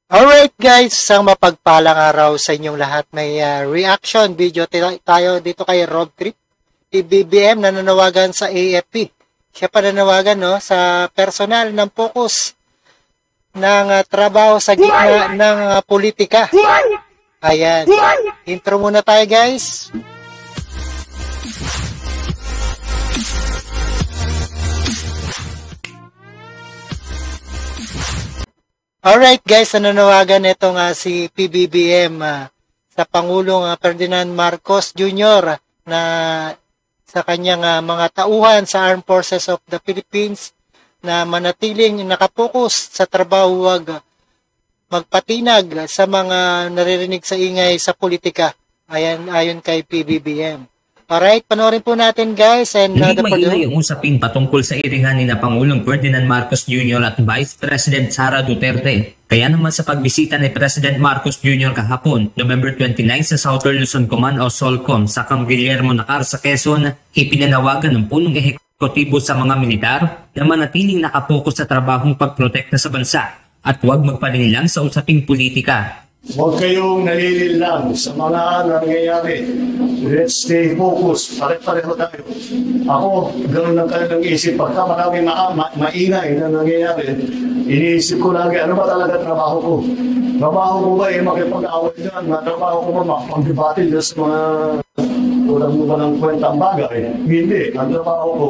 Alright guys, isang mapagpalang araw sa inyong lahat. May reaction video tayo dito kay Rob Trip. PBBM na nanawagan sa AFP. Siya pa nanawagan sa personal ng focus ng trabaho sa gitna ng politika. Ayan. Intro muna tayo guys. Alright guys, nananawagan ito nga si PBBM sa Pangulong Ferdinand Marcos Jr. na sa kanyang mga tauhan sa Armed Forces of the Philippines na manatiling nakapokus sa trabaho, huwag magpatinag sa mga naririnig sa ingay sa politika. Ayon kay PBBM. Alright, panoorin po natin guys. And hindi maingay ang usapin patungkol sa iringan ni na Pangulong Ferdinand Marcos Jr. at Vice President Sara Duterte. Kaya naman sa pagbisita ni President Marcos Jr. kahapon, November 29 sa Southern Luzon Command o SOLCOM sa Camp Guillermo Nakar sa Quezon, ipinanawagan ng punong ehekutibo sa mga militar na manatiling nakapokus sa trabahong pagprotekta sa bansa at huwag magpalinlang sa usaping politika. Huwag kayong nalililang sa mga nangyayari. Let's stay focused. Pare-pareho tayo. Ako, ganoon lang kanilang isip. Pagka maraming maingay na nangyayari, iniisip ko lagi, ano ba talaga trabaho ko? Trabaho ko ba makipag-away dyan? Trabaho ko ba makipag-debate dyan sa mga ulang mo ba ng kwentang bagay? Hindi. Ang trabaho ko,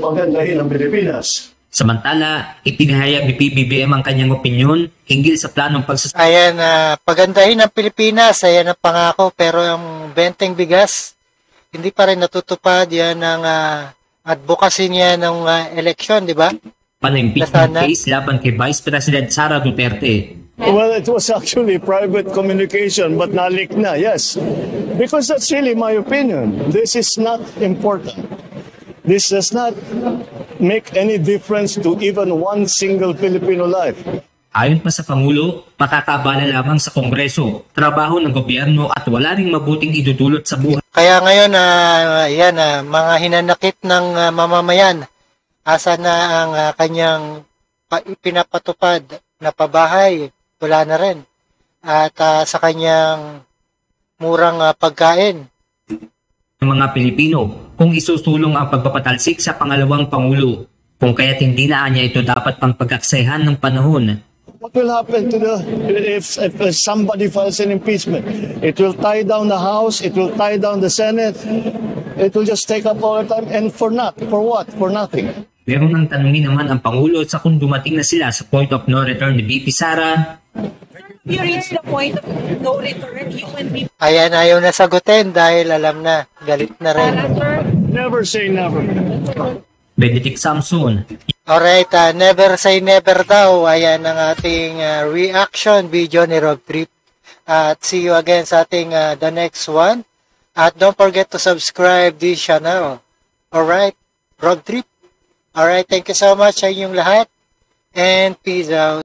pagandahin ang Pilipinas. Samantala, ipinahayag ni PBBM ang kanyang opinyon hinggil sa planong pagsasama. Ayan, pagandahin ng Pilipinas, ayan ang pangako, pero yung benteng bigas, hindi pa rin natutupad yan ng advocacy niya ng eleksyon, di ba? Impeachment case laban kay Vice President Sara Duterte. Well, it was actually private communication, but nalik na, yes. Because that's really my opinion. This is not important. This does not make any difference to even one single Filipino life. Ayon pa sa Pangulo, makakabala lamang sa Kongreso, trabaho ng gobyerno at wala ring mabuting idudulot sa buhay. Kaya ngayon, mga hinanakit ng mamamayan, asa na ang kanyang pinapatupad na pabahay, wala na rin. At sa kanyang murang pagkain. Ng mga Pilipino kung isusulong ang pagpapatalsik sa pangalawang Pangulo. Kung kaya't hindi na niya ito dapat pang pag-aksayahan ng panahon. What will happen to if somebody files an impeachment? It will tie down the House, it will tie down the Senate, it will just take up all the time, and for what? For nothing. Pero nang tanungin naman ang Pangulo sa kung dumating na sila sa point of no return ni VP Sara, you reach the point of no return, you and me. Ayan, ayaw na sagutin dahil alam na, galit na rin. Never say never. Benedict Samson. Alright, never say never daw. Ayan ang ating reaction video ni Rob Trip. At see you again sa ating the next one. At don't forget to subscribe this channel. Alright, Rob Trip. Alright, thank you so much sa inyong lahat. And peace out.